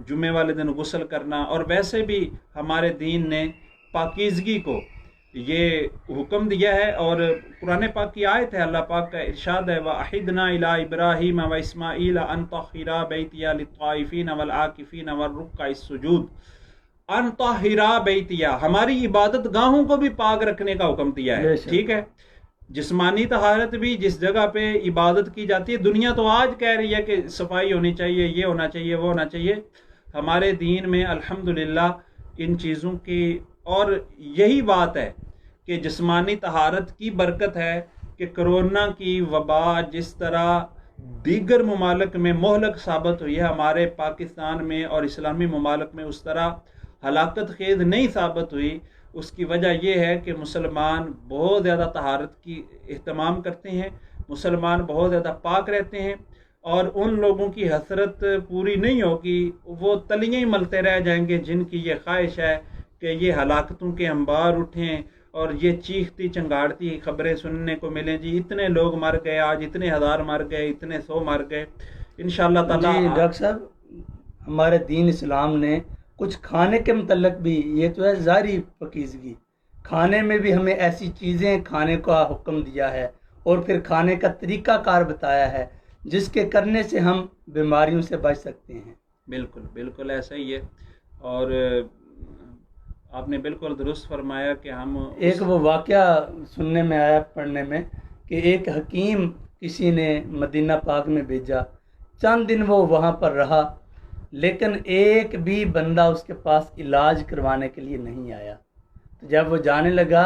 Speaker 2: جمعے والے دن غسل کرنا. اور ویسے بھی ہمارے دین نے پاکیزگی کو یہ حکم دیا ہے. اور قرآن پاک کی آیت ہے، اللہ پاک کا ارشاد ہے وَأَحِدْنَا إِلَىٰ إِبْرَاهِيمَ وَإِسْمَاعِيلَ أَن طَهِّرَا بَيْتِيَ لِلطَّائِفِينَ وَالْعَاكِفِينَ وَالرُّكَّعِ السُّجُودِ. ان طاہرا بیتیا، ہماری عبادت گاہوں کو بھی پاک رکھنے کا حکم دیا ہے. ٹھیک ہے، جسمانی طہارت بھی جس جگہ پہ عبادت کی جاتی ہے. دنیا تو آج کہہ رہی ہے کہ صفائی ہونی چاہیے، یہ ہونا چاہیے، وہ ہونا چاہیے. ہمارے دین میں الحمدللہ ان چیزوں کی، اور یہی بات ہے کہ جسمانی طہارت کی برکت ہے کہ کرونا کی وبا جس طرح دیگر ممالک میں مہلک ثابت ہوئی ہے، ہمارے پاکستان میں اور اسلامی ممالک میں اس طرح ہلاکت خیز نہیں ثابت ہوئی. اس کی وجہ یہ ہے کہ مسلمان بہت زیادہ طہارت کی اہتمام کرتے ہیں، مسلمان بہت زیادہ پاک رہتے ہیں. اور ان لوگوں کی حسرت پوری نہیں ہوگی، وہ تلیاں ہی ملتے رہ جائیں گے جن کی یہ خواہش ہے کہ یہ ہلاکتوں کے انبار اٹھیں اور یہ چیختی چنگاڑتی خبریں سننے کو ملیں. جی اتنے لوگ مر گئے، آج اتنے ہزار مر گئے، اتنے 100 مر گئے. انشاءاللہ تعالیٰ
Speaker 1: جی ڈاکٹر صاحب، ہمارے دین اسلام نے کچھ کھانے کے متعلق بھی، یہ تو ہے ظاہری پاکیزگی، کھانے میں بھی ہمیں ایسی چیزیں کھانے کا حکم دیا ہے اور پھر کھانے کا طریقہ کار بتایا ہے جس کے کرنے سے ہم بیماریوں سے بچ سکتے ہیں.
Speaker 2: بالکل بالکل ایسا ہی ہے. اور آپ نے بالکل درست فرمایا کہ ہم
Speaker 1: ایک وہ واقعہ سننے میں آیا، پڑھنے میں، کہ ایک حکیم کسی نے مدینہ پاک میں بھیجا، چند دن وہ وہاں پر رہا، لیکن ایک بھی بندہ اس کے پاس علاج کروانے کے لیے نہیں آیا. تو جب وہ جانے لگا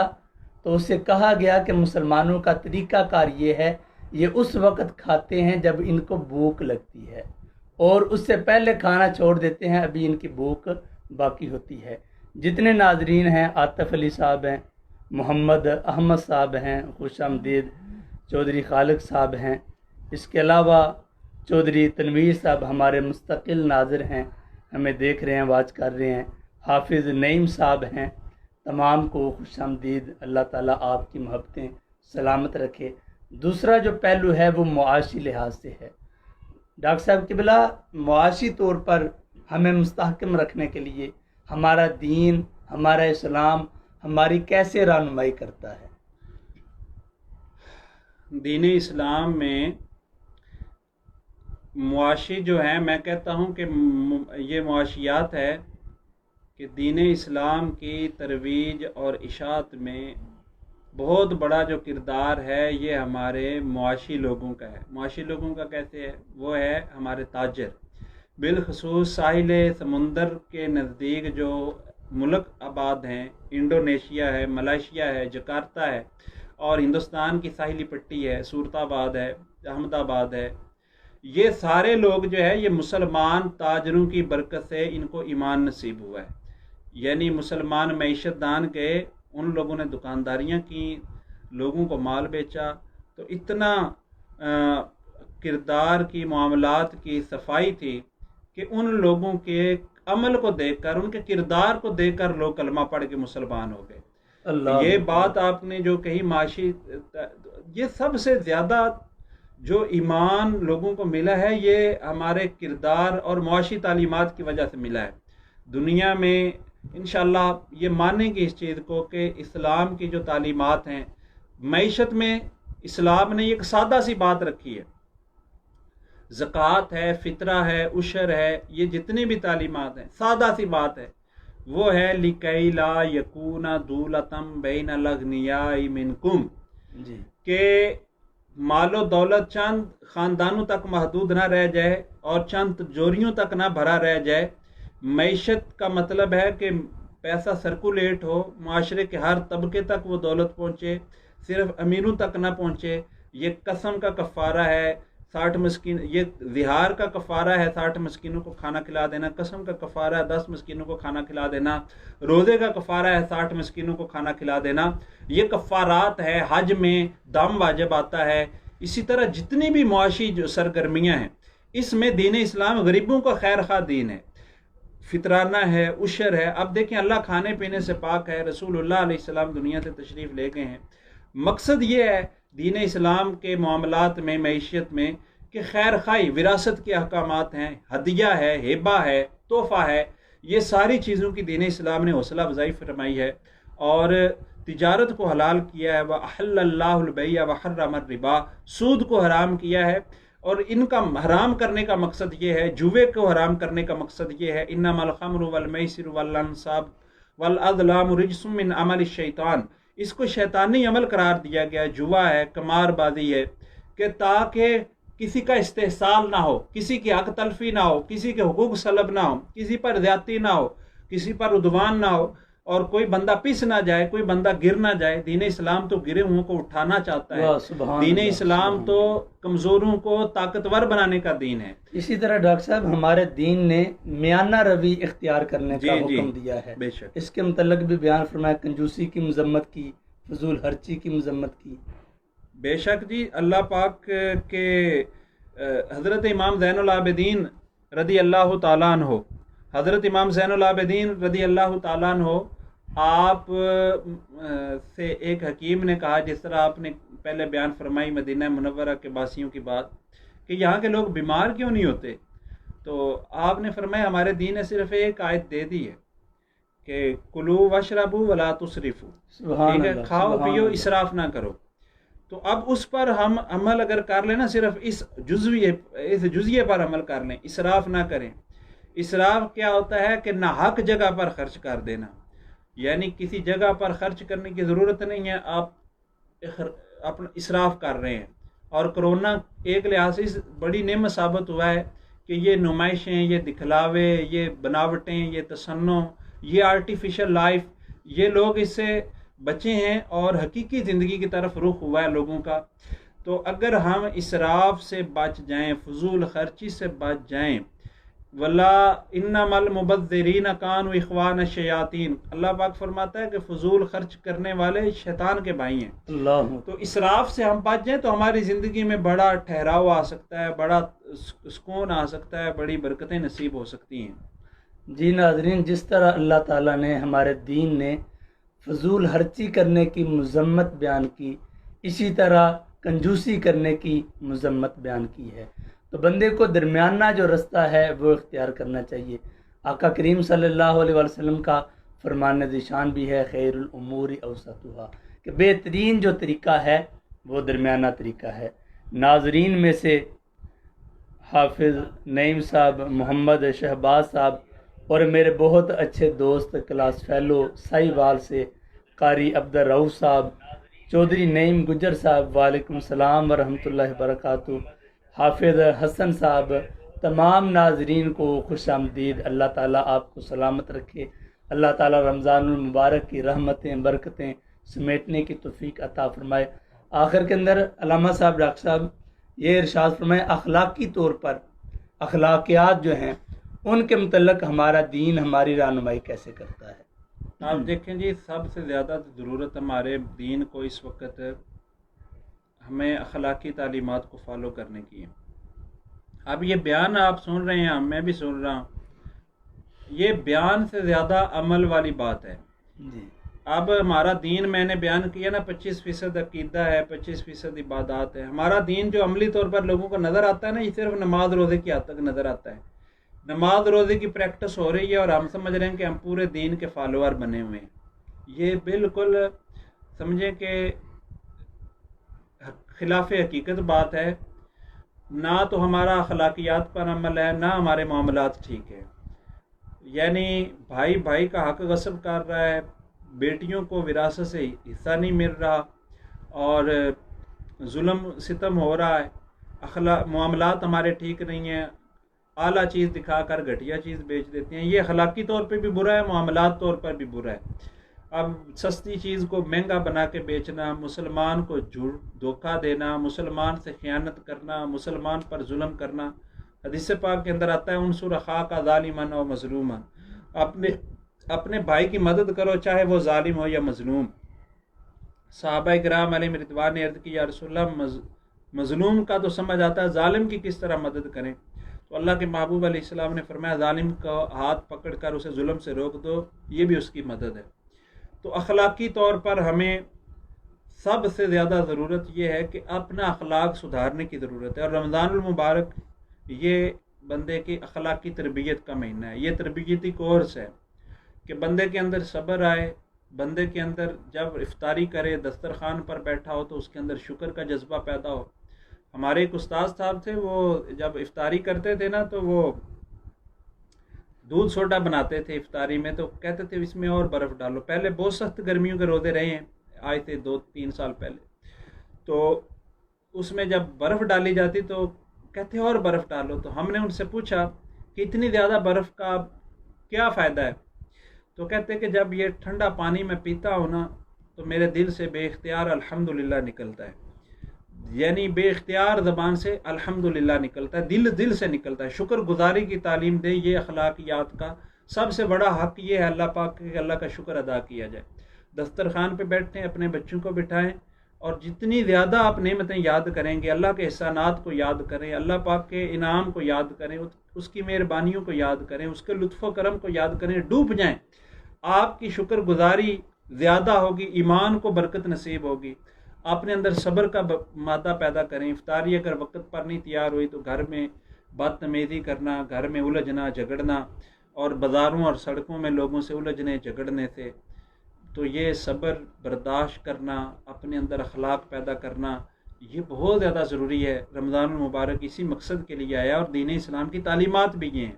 Speaker 1: تو اس سے کہا گیا کہ مسلمانوں کا طریقہ کار یہ ہے، یہ اس وقت کھاتے ہیں جب ان کو بھوک لگتی ہے، اور اس سے پہلے کھانا چھوڑ دیتے ہیں ابھی ان کی بھوک باقی ہوتی ہے. جتنے ناظرین ہیں، عاطف علی صاحب ہیں، محمد احمد صاحب ہیں، خوش آمدید، چودھری خالق صاحب ہیں، اس کے علاوہ چودھری تنویر صاحب ہمارے مستقل ناظر ہیں، ہمیں دیکھ رہے ہیں، واچ کر رہے ہیں، حافظ نعیم صاحب ہیں. تمام کو خوش آمدید. اللہ تعالیٰ آپ کی محبتیں سلامت رکھے. دوسرا جو پہلو ہے وہ معاشی لحاظ سے ہے. ڈاکٹر صاحب قبلہ، معاشی طور پر ہمیں مستحکم رکھنے کے لیے ہمارا دین، ہمارا اسلام ہماری کیسے رہنمائی کرتا ہے؟
Speaker 2: دین اسلام میں معاشی جو ہے، میں کہتا ہوں کہ یہ معاشیات ہے کہ دین اسلام کی ترویج اور اشاعت میں بہت بڑا جو کردار ہے یہ ہمارے معاشی لوگوں کا ہے۔ معاشی لوگوں کا کیسے ہے؟ وہ ہے ہمارے تاجر، بالخصوص ساحل سمندر کے نزدیک جو ملک آباد ہیں، انڈونیشیا ہے، ملائیشیا ہے، جکارتا ہے، اور ہندوستان کی ساحلی پٹی ہے، صورت آباد ہے، احمد آباد ہے، یہ سارے لوگ جو ہے یہ مسلمان تاجروں کی برکت سے ان کو ایمان نصیب ہوا ہے۔ یعنی مسلمان معیشت دان گئے، ان لوگوں نے دکانداریاں کی، لوگوں کو مال بیچا، تو اتنا کردار کی، معاملات کی صفائی تھی کہ ان لوگوں کے عمل کو دیکھ کر، ان کے کردار کو دیکھ کر لوگ کلمہ پڑھ کے مسلمان ہو گئے۔ یہ بات آپ نے جو کہی معاشی، یہ سب سے زیادہ جو ایمان لوگوں کو ملا ہے یہ ہمارے کردار اور معاشی تعلیمات کی وجہ سے ملا ہے۔ دنیا میں انشاءاللہ یہ مانیں گے اس چیز کو کہ اسلام کی جو تعلیمات ہیں، معیشت میں اسلام نے ایک سادہ سی بات رکھی ہے، زکوٰۃ ہے، فطرہ ہے، عشر ہے، یہ جتنی بھی تعلیمات ہیں سادہ سی بات ہے، وہ ہے لِكَيْ لَا يَكُونَ دُولَةً بَيْنَ الْأَغْنِيَاءِ مِنْكُمْ،
Speaker 1: جی،
Speaker 2: کہ مال و دولت چند خاندانوں تک محدود نہ رہ جائے اور چند تجوریوں تک نہ بھرا رہ جائے۔ معیشت کا مطلب ہے کہ پیسہ سرکولیٹ ہو، معاشرے کے ہر طبقے تک وہ دولت پہنچے، صرف امیروں تک نہ پہنچے۔ یہ قسم کا کفارہ ہے 60 مسکین، یہ زہار کا کفارہ ہے 60 مسکینوں کو کھانا کھلا دینا، قسم کا کفارہ ہے 10 مسکینوں کو کھانا کھلا دینا، روزے کا کفارہ ہے 60 مسکینوں کو کھانا کھلا دینا۔ یہ کفارات ہے، حج میں دم واجب آتا ہے۔ اسی طرح جتنی بھی معاشی جو سرگرمیاں ہیں، اس میں دین اسلام غریبوں کا خیر خواہ دین ہے، فطرانہ ہے، عشر ہے۔ اب دیکھیں اللہ کھانے پینے سے پاک ہے، رسول اللہ علیہ السلام دنیا سے تشریف لے گئے ہیں۔ مقصد یہ ہے دین اسلام کے معاملات میں، معیشت میں، کہ خیر خواہی، وراثت کے احکامات ہیں، ہدیہ ہے، ہبہ ہے، تحفہ ہے، یہ ساری چیزوں کی دین اسلام نے حوصلہ افزائی فرمائی ہے اور تجارت کو حلال کیا ہے۔ وَأَحَلَّ اللَّهُ الْبَيْعَ وَحَرَّمَ الرِّبَا، سود کو حرام کیا ہے، اور ان کا حرام کرنے کا مقصد یہ ہے، جوے کو حرام کرنے کا مقصد یہ ہے، إِنَّمَا الْخَمْرُ وَالْمَيْسِرُ وَالْأَنْصَابُ وَالْأَزْلَامُ رِجْسٌ مِّنْ عَمَلِ الشَّيْطَانِ، اس کو شیطانی عمل قرار دیا گیا ہے، جوا ہے، قمار بازی ہے، کہ تاکہ کسی کا استحصال نہ ہو، کسی کی حق تلفی نہ ہو، کسی کے حقوق سلب نہ ہو، کسی پر زیادتی نہ ہو، کسی پر عدوان نہ ہو، اور کوئی بندہ پس نہ جائے، کوئی بندہ گر نہ جائے۔ دین اسلام تو گرے ہوں کو اٹھانا چاہتا ہے، دین اسلام تو کمزوروں کو طاقتور بنانے کا دین ہے۔
Speaker 1: اسی طرح ڈاکٹر صاحب ہمارے دین نے میانہ روی اختیار کرنے کا حکم دیا ہے،
Speaker 2: بے شک
Speaker 1: اس کے متعلق بھی بیان فرمایا، کنجوسی کی مذمت کی، فضول خرچی کی مذمت کی۔
Speaker 2: بے شک جی، اللہ پاک کے حضرت امام زین العابدین رضی اللہ تعالیٰ عنہ، حضرت امام زین العابدین رضی اللہ تعالیٰ عنہ، آپ سے ایک حکیم نے کہا، جس طرح آپ نے پہلے بیان فرمائی مدینہ منورہ کے باسیوں کی بات، کہ یہاں کے لوگ بیمار کیوں نہیں ہوتے، تو آپ نے فرمایا ہمارے دین نے صرف ایک آیت دے دی ہے کہ کلو واشربو ولا تسرفو، ٹھیک ہے، کھاؤ پیو، اسراف نہ کرو۔ تو اب اس پر ہم عمل اگر کر لیں نا، صرف اس جزئیے پر عمل کر لیں، اسراف نہ کریں۔ اسراف کیا ہوتا ہے کہ ناحق جگہ پر خرچ کر دینا، یعنی کسی جگہ پر خرچ کرنے کی ضرورت نہیں ہے، آپ اپنا اسراف کر رہے ہیں۔ اور کرونا ایک لحاظ سے بڑی نعمت ثابت ہوا ہے کہ یہ نمائشیں، یہ دکھلاوے، یہ بناوٹیں، یہ تصنع، یہ آرٹیفیشل لائف، یہ لوگ اس سے بچے ہیں اور حقیقی زندگی کی طرف رخ ہوا ہے لوگوں کا۔ تو اگر ہم اسراف سے بچ جائیں، فضول خرچی سے بچ جائیں، ولا انما المبذرین کانوا اخوان الشیاطین، اللہ پاک فرماتا ہے کہ فضول خرچ کرنے والے شیطان کے بھائی ہیں۔
Speaker 1: اللہ،
Speaker 2: تو اسراف سے ہم بچ جائیں تو ہماری زندگی میں بڑا ٹھہراؤ آ سکتا ہے، بڑا سکون آ سکتا ہے، بڑی برکتیں نصیب ہو سکتی ہیں۔
Speaker 1: جی ناظرین، جس طرح اللہ تعالیٰ نے، ہمارے دین نے فضول خرچی کرنے کی مذمت بیان کی، اسی طرح کنجوسی کرنے کی مذمت بیان کی ہے۔ تو بندے کو درمیانہ جو رستہ ہے وہ اختیار کرنا چاہیے۔ آقا کریم صلی اللہ علیہ وسلم کا فرمان ذیشان بھی ہے، خیر الامور اوسطھا، کہ بہترین جو طریقہ ہے وہ درمیانہ طریقہ ہے۔ ناظرین میں سے حافظ نعیم صاحب، محمد شہباز صاحب، اور میرے بہت اچھے دوست کلاس فیلو ساہیوال سے قاری عبدالرؤف صاحب، چودھری نعیم گجر صاحب، وعلیکم السلام ورحمۃ اللہ وبرکاتہ، حافظ حسن صاحب، تمام ناظرین کو خوش آمدید۔ اللہ تعالیٰ آپ کو سلامت رکھے، اللہ تعالیٰ رمضان المبارک کی رحمتیں برکتیں سمیٹنے کی توفیق عطا فرمائے۔ آخر کے اندر علامہ صاحب، ڈاکٹر صاحب یہ ارشاد فرمائے اخلاقی طور پر اخلاقیات جو ہیں ان کے متعلق ہمارا دین ہماری رہنمائی کیسے کرتا ہے؟
Speaker 2: آپ دیکھیں جی، سب سے زیادہ ضرورت ہمارے دین کو اس وقت ہمیں اخلاقی تعلیمات کو فالو کرنے کی ہے۔ اب یہ بیان آپ سن رہے ہیں، میں بھی سن رہا ہوں، یہ بیان سے زیادہ عمل والی بات ہے
Speaker 1: جی۔
Speaker 2: اب ہمارا دین میں نے بیان کیا نا، 25% عقیدہ ہے، 25% عبادات ہے۔ ہمارا دین جو عملی طور پر لوگوں کو نظر آتا ہے نا، یہ صرف نماز روزے کی حد تک نظر آتا ہے۔ نماز روزے کی پریکٹس ہو رہی ہے اور ہم سمجھ رہے ہیں کہ ہم پورے دین کے فالوور بنے ہوئے ہیں۔ یہ بالکل سمجھیں کہ خلاف حقیقت بات ہے۔ نہ تو ہمارا اخلاقیات پر عمل ہے، نہ ہمارے معاملات ٹھیک ہے۔ یعنی بھائی بھائی کا حق غصب کر رہا ہے، بیٹیوں کو وراثت سے حصہ نہیں مل رہا، اور ظلم ستم ہو رہا ہے، معاملات ہمارے ٹھیک نہیں ہیں، اعلیٰ چیز دکھا کر گھٹیا چیز بیچ دیتے ہیں۔ یہ اخلاقی طور پہ بھی برا ہے، معاملات طور پر بھی برا ہے۔ اب سستی چیز کو مہنگا بنا کے بیچنا، مسلمان کو دھوکہ دینا، مسلمان سے خیانت کرنا، مسلمان پر ظلم کرنا، حدیث پاک کے اندر آتا ہے انصر اخاک ظالما و مظلوما، اپنے بھائی کی مدد کرو چاہے وہ ظالم ہو یا مظلوم۔ صحابہ کرام علیہم رضوان نے عرض کی یا رسول اللہ، مظلوم کا تو سمجھ آتا ہے، ظالم کی کس طرح مدد کریں؟ تو اللہ کے محبوب علیہ السلام نے فرمایا ظالم کا ہاتھ پکڑ کر اسے ظلم سے روک دو، یہ بھی اس کی مدد ہے۔ تو اخلاقی طور پر ہمیں سب سے زیادہ ضرورت یہ ہے کہ اپنا اخلاق سدھارنے کی ضرورت ہے، اور رمضان المبارک یہ بندے کی اخلاقی تربیت کا مہینہ ہے۔ یہ تربیتی کورس ہے کہ بندے کے اندر صبر آئے، بندے کے اندر جب افطاری کرے، دسترخوان پر بیٹھا ہو تو اس کے اندر شکر کا جذبہ پیدا ہو۔ ہمارے ایک استاد صاحب تھے، وہ جب افطاری کرتے تھے نا تو وہ دودھ سوڈا بناتے تھے افطاری میں، تو کہتے تھے اس میں اور برف ڈالو۔ پہلے بہت سخت گرمیوں کے روزے رہے ہیں، آئے تھے 2-3 سال پہلے، تو اس میں جب برف ڈالی جاتی تو کہتے اور برف ڈالو۔ تو ہم نے ان سے پوچھا کہ اتنی زیادہ برف کا کیا فائدہ ہے؟ تو کہتے کہ جب یہ ٹھنڈا پانی میں پیتا ہوں نا تو میرے دل سے بے اختیار الحمدللہ نکلتا ہے، یعنی بے اختیار زبان سے الحمدللہ نکلتا ہے، دل سے نکلتا ہے۔ شکر گزاری کی تعلیم دے، یہ اخلاقیات کا سب سے بڑا حق یہ ہے اللہ پاک کہ اللہ کا شکر ادا کیا جائے۔ دسترخوان پہ بیٹھیں، اپنے بچوں کو بٹھائیں، اور جتنی زیادہ آپ نعمتیں یاد کریں گے، اللہ کے احسانات کو یاد کریں، اللہ پاک کے انعام کو یاد کریں، اس کی مہربانیوں کو یاد کریں، اس کے لطف و کرم کو یاد کریں، ڈوب جائیں، آپ کی شکر گزاری زیادہ ہوگی، ایمان کو برکت نصیب ہوگی، اپنے اندر صبر کا مادہ پیدا کریں۔ افطاری اگر وقت پر نہیں تیار ہوئی تو گھر میں بدتمیزی کرنا، گھر میں الجھنا جھگڑنا، اور بازاروں اور سڑکوں میں لوگوں سے الجھنے جھگڑنے سے، تو یہ صبر برداشت کرنا، اپنے اندر اخلاق پیدا کرنا، یہ بہت زیادہ ضروری ہے۔ رمضان المبارک اسی مقصد کے لیے آیا، اور دین اسلام کی تعلیمات بھی یہ ہیں،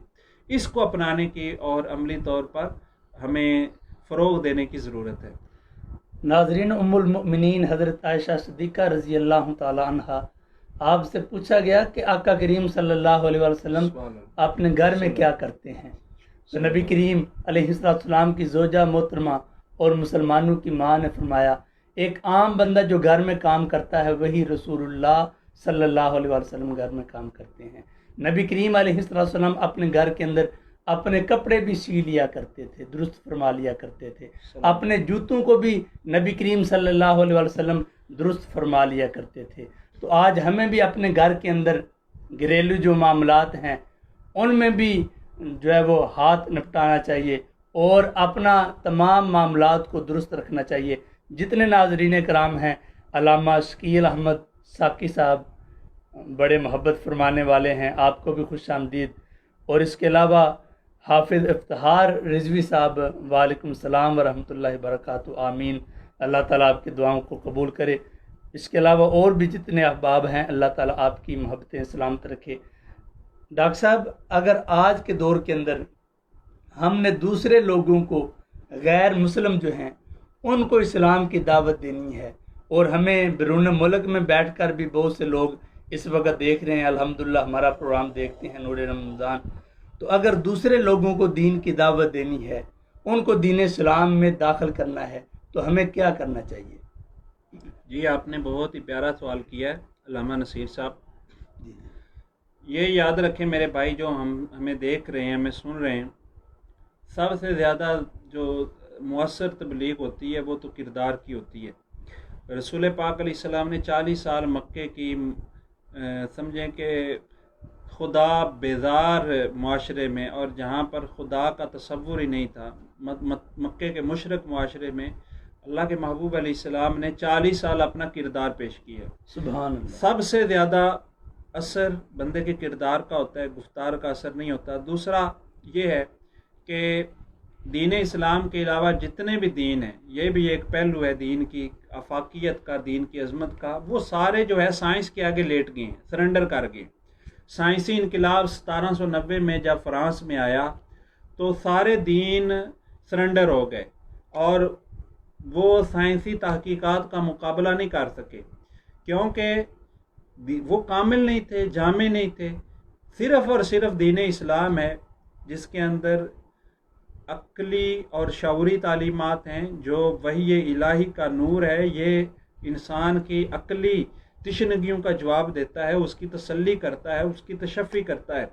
Speaker 2: اس کو اپنانے کی اور عملی طور پر ہمیں فروغ دینے کی ضرورت ہے۔
Speaker 1: ناظرین، ام المؤمنین حضرت عائشہ صدیقہ رضی اللہ تعالی عنہا، آپ سے پوچھا گیا کہ آقا کریم صلی اللہ علیہ وسلم اپنے گھر میں کیا کرتے ہیں؟ تو نبی کریم علیہ السلام کی زوجہ محترمہ اور مسلمانوں کی ماں نے فرمایا، ایک عام بندہ جو گھر میں کام کرتا ہے وہی رسول اللہ صلی اللہ علیہ وسلم گھر میں کام کرتے ہیں۔ نبی کریم علیہ السلام اپنے گھر کے اندر اپنے کپڑے بھی سی لیا کرتے تھے، درست فرما لیا کرتے تھے، اپنے جوتوں کو بھی نبی کریم صلی اللہ علیہ وسلم درست فرما لیا کرتے تھے۔ تو آج ہمیں بھی اپنے گھر کے اندر گھریلو جو معاملات ہیں ان میں بھی جو ہے وہ ہاتھ نپٹانا چاہیے، اور اپنا تمام معاملات کو درست رکھنا چاہیے۔ جتنے ناظرین کرام ہیں، علامہ شکیل احمد ساقی صاحب بڑے محبت فرمانے والے ہیں، آپ کو بھی خوش آمدید۔ اور اس کے علاوہ حافظ افتخار رضوی صاحب، وعلیکم السلام ورحمۃ اللہ وبرکاتہ، آمین۔ اللہ تعالیٰ آپ کی دعاؤں کو قبول کرے۔ اس کے علاوہ اور بھی جتنے احباب ہیں، اللہ تعالیٰ آپ کی محبتیں سلامت رکھے۔ ڈاکٹر صاحب، اگر آج کے دور کے اندر ہم نے دوسرے لوگوں کو، غیر مسلم جو ہیں، ان کو اسلام کی دعوت دینی ہے. اور ہمیں بیرون ملک میں بیٹھ کر بھی بہت سے لوگ اس وقت دیکھ رہے ہیں، الحمدللہ ہمارا پروگرام دیکھتے ہیں نور رمضان. تو اگر دوسرے لوگوں کو دین کی دعوت دینی ہے، ان کو دین اسلام میں داخل کرنا ہے، تو ہمیں کیا کرنا چاہیے؟
Speaker 2: جی آپ نے بہت ہی پیارا سوال کیا ہے علامہ نصیر صاحب.
Speaker 1: جی
Speaker 2: یہ یاد رکھیں میرے بھائی، جو ہمیں دیکھ رہے ہیں، ہمیں سن رہے ہیں، سب سے زیادہ جو مؤثر تبلیغ ہوتی ہے وہ تو کردار کی ہوتی ہے. رسول پاک علیہ السلام نے 40 سال مکے کی سمجھیں کہ خدا بیزار معاشرے میں، اور جہاں پر خدا کا تصور ہی نہیں تھا، مکے کے مشرک معاشرے میں اللہ کے محبوب علیہ السلام نے 40 سال اپنا کردار پیش کیا.
Speaker 1: سبحان اللہ.
Speaker 2: سب سے زیادہ اثر بندے کے کردار کا ہوتا ہے، گفتار کا اثر نہیں ہوتا. دوسرا یہ ہے کہ دین اسلام کے علاوہ جتنے بھی دین ہیں، یہ بھی ایک پہلو ہے دین کی افاقیت کا، دین کی عظمت کا، وہ سارے جو ہے سائنس کے آگے لیٹ گئے ہیں، سرنڈر کر گئے. سائنسی انقلاب 1790 میں جب فرانس میں آیا تو سارے دین سرنڈر ہو گئے، اور وہ سائنسی تحقیقات کا مقابلہ نہیں کر سکے، کیونکہ وہ کامل نہیں تھے، جامع نہیں تھے. صرف اور صرف دین اسلام ہے جس کے اندر عقلی اور شعوری تعلیمات ہیں، جو وحی الہی کا نور ہے. یہ انسان کی عقلی تشنگیوں کا جواب دیتا ہے، اس کی تسلی کرتا ہے، اس کی تشفی کرتا ہے.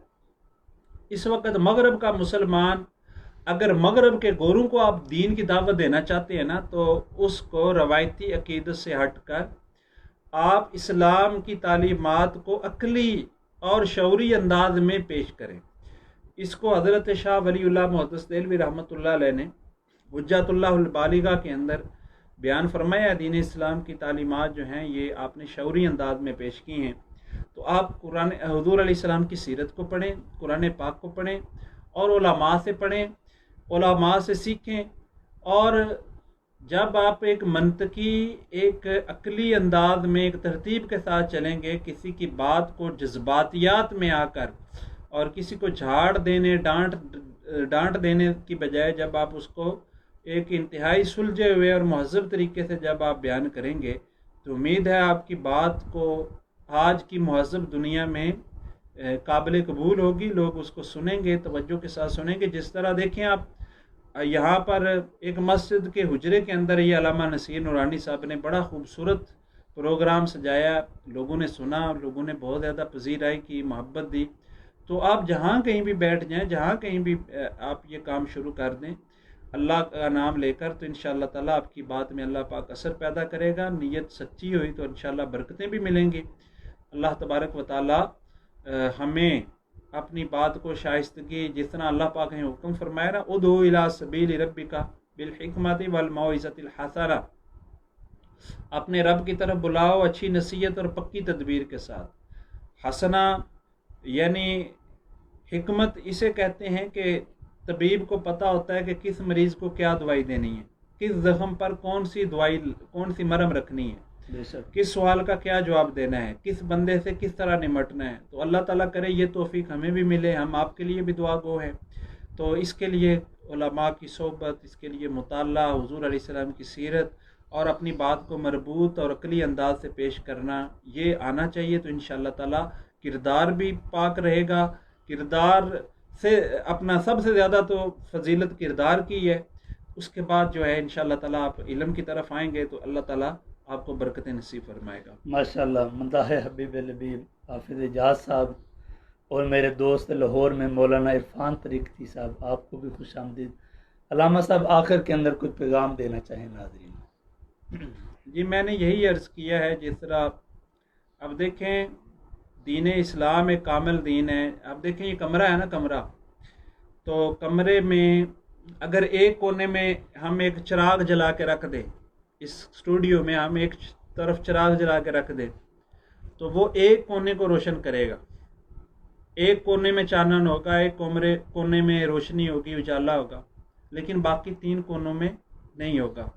Speaker 2: اس وقت مغرب کا مسلمان اگر مغرب کے گوروں کو آپ دین کی دعوت دینا چاہتے ہیں نا، تو اس کو روایتی عقیدت سے ہٹ کر آپ اسلام کی تعلیمات کو عقلی اور شعوری انداز میں پیش کریں. اس کو حضرت شاہ ولی اللہ محدث دہلوی رحمۃ اللہ علیہ نے حجت اللہ البالغہ کے اندر بیان فرمایا. دین اسلام کی تعلیمات جو ہیں یہ آپ نے شعوری انداز میں پیش کی ہیں. تو آپ قرآن حضور علیہ السلام کی سیرت کو پڑھیں، قرآن پاک کو پڑھیں، اور علماء سے پڑھیں، علماء سے سیکھیں. اور جب آپ ایک منطقی، ایک عقلی انداز میں، ایک ترتیب کے ساتھ چلیں گے، کسی کی بات کو جذباتیات میں آ کر اور کسی کو جھاڑ دینے، ڈانٹ دینے کی بجائے جب آپ اس کو ایک انتہائی سلجھے ہوئے اور مہذب طریقے سے جب آپ بیان کریں گے، تو امید ہے آپ کی بات کو آج کی مہذب دنیا میں قابل قبول ہوگی. لوگ اس کو سنیں گے، توجہ کے ساتھ سنیں گے. جس طرح دیکھیں آپ یہاں پر ایک مسجد کے حجرے کے اندر یہ علامہ نصیر نورانی صاحب نے بڑا خوبصورت پروگرام سجایا، لوگوں نے سنا، لوگوں نے بہت زیادہ پذیرائی کی، محبت دی. تو آپ جہاں کہیں بھی بیٹھ جائیں، جہاں کہیں بھی آپ یہ کام شروع کر دیں اللہ کا نام لے کر، تو انشاءاللہ تعالیٰ آپ کی بات میں اللہ پاک اثر پیدا کرے گا. نیت سچی ہوئی تو انشاءاللہ برکتیں بھی ملیں گی. اللہ تبارک و تعالیٰ ہمیں اپنی بات کو شائستگی، جس طرح اللہ پاک نے حکم فرمایا نا، ادعو الی سبیل ربک بالحکمت والموعظۃ الحسنہ، اپنے رب کی طرف بلاؤ اچھی نصیحت اور پکی تدبیر کے ساتھ. حسنہ یعنی حکمت اسے کہتے ہیں کہ طبیب کو پتہ ہوتا ہے کہ کس مریض کو کیا دوائی دینی ہے، کس زخم پر کون سی مرہم رکھنی ہے، کس سوال کا کیا جواب دینا ہے، کس بندے سے کس طرح نمٹنا ہے. تو اللہ تعالیٰ کرے یہ توفیق ہمیں بھی ملے، ہم آپ کے لیے بھی دعا گو ہیں. تو اس کے لیے علماء کی صحبت، اس کے لیے مطالعہ، حضور علیہ السلام کی سیرت، اور اپنی بات کو مربوط اور عقلی انداز سے پیش کرنا، یہ آنا چاہیے. تو انشاءاللہ تعالیٰ کردار بھی پاک رہے گا. کردار سے اپنا سب سے زیادہ تو فضیلت کردار کی ہے. اس کے بعد جو ہے انشاءاللہ تعالیٰ آپ علم کی طرف آئیں گے تو اللہ تعالیٰ آپ کو برکت نصیب فرمائے گا.
Speaker 1: ماشاءاللہ. مداح حبیب لبیب حافظ اجاز صاحب اور میرے دوست لاہور میں مولانا عرفان طریقتی صاحب، آپ کو بھی خوش آمدید. علامہ صاحب آخر کے اندر کوئی پیغام دینا چاہیں ناظرین؟
Speaker 2: جی میں نے یہی عرض کیا ہے، جس طرح اب دیکھیں دین اسلام ایک کامل دین ہے. اب دیکھیں یہ کمرہ ہے نا، کمرہ، تو کمرے میں اگر ایک کونے میں ہم ایک چراغ جلا کے رکھ دیں، اس اسٹوڈیو میں ہم ایک طرف چراغ جلا کے رکھ دیں تو وہ ایک کونے کو روشن کرے گا، ایک کونے میں چانن ہوگا، ایک کونے میں روشنی ہوگی، اجالا ہوگا، لیکن باقی 3 کونوں میں نہیں ہوگا.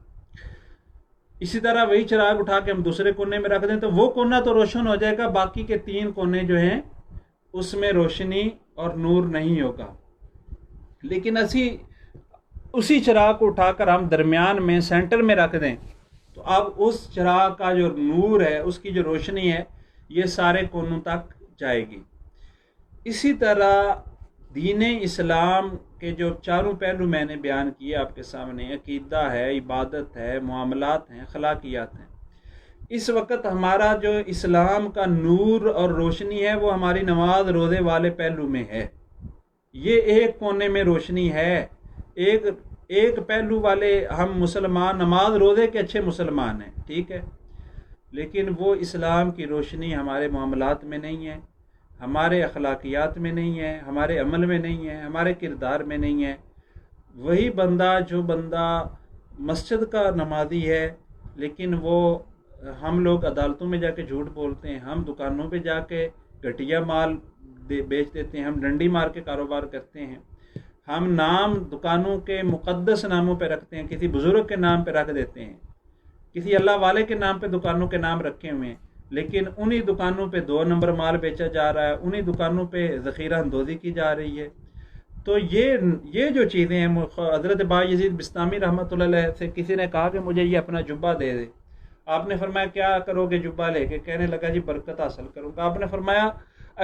Speaker 2: اسی طرح وہی چراغ اٹھا کے ہم دوسرے کونے میں رکھ دیں تو وہ کونا تو روشن ہو جائے گا، باقی کے 3 کونے جو ہیں اس میں روشنی اور نور نہیں ہوگا. لیکن اسی چراغ کو اٹھا کر ہم درمیان میں سینٹر میں رکھ دیں تو اب اس چراغ کا جو نور ہے، اس کی جو روشنی ہے، یہ سارے کونوں تک جائے گی۔ اسی طرح دین اسلام کے جو چاروں پہلو میں نے بیان کیے آپ کے سامنے، عقیدہ ہے، عبادت ہے، معاملات ہیں، اخلاقیات ہیں، اس وقت ہمارا جو اسلام کا نور اور روشنی ہے وہ ہماری نماز روزے والے پہلو میں ہے۔ یہ ایک کونے میں روشنی ہے، ایک پہلو والے ہم مسلمان نماز روزے کے اچھے مسلمان ہیں، ٹھیک ہے، لیکن وہ اسلام کی روشنی ہمارے معاملات میں نہیں ہے، ہمارے اخلاقیات میں نہیں ہے، ہمارے عمل میں نہیں ہے، ہمارے کردار میں نہیں ہے۔ وہی جو بندہ مسجد کا نمازی ہے لیکن وہ ہم لوگ عدالتوں میں جا کے جھوٹ بولتے ہیں، ہم دکانوں پہ جا کے گھٹیا مال بیچ دیتے ہیں، ہم ڈنڈی مار کے کاروبار کرتے ہیں، ہم نام دکانوں کے مقدس ناموں پہ رکھتے ہیں، کسی بزرگ کے نام پہ رکھ دیتے ہیں، کسی اللہ والے کے نام پہ دکانوں کے نام رکھے ہوئے ہیں، لیکن انہی دکانوں پہ 2 نمبر مال بیچا جا رہا ہے، انہی دکانوں پہ ذخیرہ اندوزی کی جا رہی ہے۔ تو یہ جو چیزیں ہیں، حضرت بایزید بستامی رحمۃ اللہ علیہ سے کسی نے کہا کہ مجھے یہ اپنا جبہ دے دے۔ آپ نے فرمایا کیا کرو گے جبہ لے کے؟ کہنے لگا جی برکت حاصل کروں گا۔ آپ نے فرمایا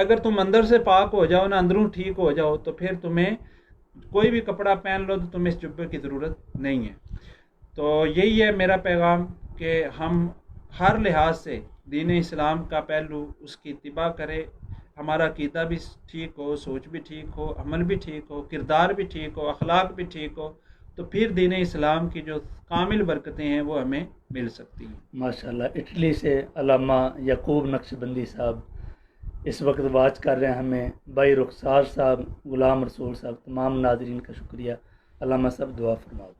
Speaker 2: اگر تم اندر سے پاک ہو جاؤ نا، اندروں ٹھیک ہو جاؤ، تو پھر تمہیں کوئی بھی کپڑا پہن لو تو تمہیں اس جبے کی ضرورت نہیں ہے۔ تو یہی ہے میرا پیغام کہ ہم ہر لحاظ سے دین اسلام کا پہلو اس کی اتباع کرے، ہمارا عقیدہ بھی ٹھیک ہو، سوچ بھی ٹھیک ہو، عمل بھی ٹھیک ہو، کردار بھی ٹھیک ہو، اخلاق بھی ٹھیک ہو، تو پھر دین اسلام کی جو کامل برکتیں ہیں وہ ہمیں مل سکتی ہیں۔
Speaker 1: ماشاءاللہ۔ اٹلی سے علامہ یعقوب نقشبندی صاحب اس وقت واچ کر رہے ہیں ہمیں، بھائی رخسار صاحب، غلام رسول صاحب، تمام ناظرین کا شکریہ۔ علامہ صاحب دعا فرماؤ۔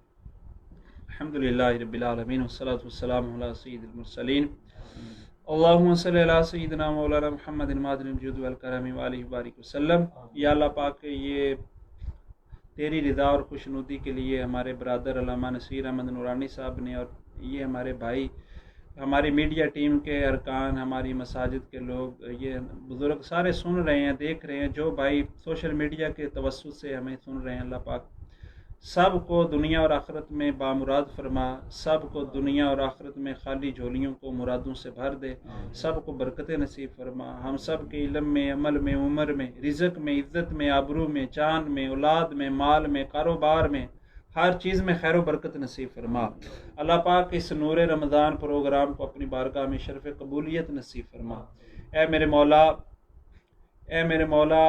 Speaker 2: الحمدللہ رب العالمین والصلاة والسلام علی سید المرسلین، اللہم صلی علی سیدنا مولانا محمد معدن الجود والکرم وآلہ وبارک وسلم۔ یا اللہ پاک، یہ تیری رضا اور خوشنودی کے لیے ہمارے برادر علامہ نصیر احمد نورانی صاحب نے، اور یہ ہمارے بھائی، ہماری میڈیا ٹیم کے ارکان، ہماری مساجد کے لوگ، یہ بزرگ سارے سن رہے ہیں، دیکھ رہے ہیں، جو بھائی سوشل میڈیا کے توسط سے ہمیں سن رہے ہیں، اللہ پاک سب کو دنیا اور آخرت میں بامراد فرما، سب کو دنیا اور آخرت میں خالی جھولیوں کو مرادوں سے بھر دے، سب کو برکتیں نصیب فرما، ہم سب کے علم میں، عمل میں، عمر میں، رزق میں، عزت میں، آبرو میں، جان میں، اولاد میں، مال میں، کاروبار میں، ہر چیز میں خیر و برکت نصیب فرما۔ اللہ پاک اس نور رمضان پروگرام کو اپنی بارگاہ میں شرف قبولیت نصیب فرما۔ اے میرے مولا،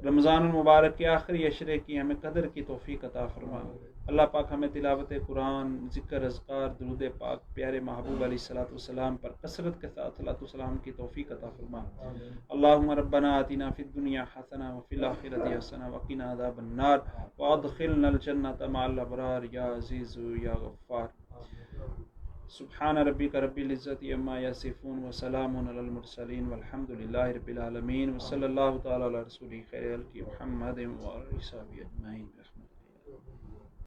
Speaker 2: رمضان المبارک کے آخری عشرے کی ہمیں قدر کی توفیق عطا فرما۔ اللہ پاک ہمیں تلاوت قرآن، ذکر، اذکار، درود پاک پیارے محبوب علیہ الصلوۃ والسلام پر کثرت کے ساتھ صلاۃ والسلام کی توفیق عطا فرما۔ اللہم ربنا آتنا فی الدنیا حسنہ وفی الآخرۃ حسنہ وقنا عذاب النار وادخلنا الجنۃ مع الابرار یا عزیز یا غفار۔ سبحان ربک رب العزت عما یصفون وسلام علی المرسلین والحمد للہ رب العالمین وصلی اللہ تعالی علی رسولہ خیر خلق محمد وعلی آلہ وصحبہ اجمعین۔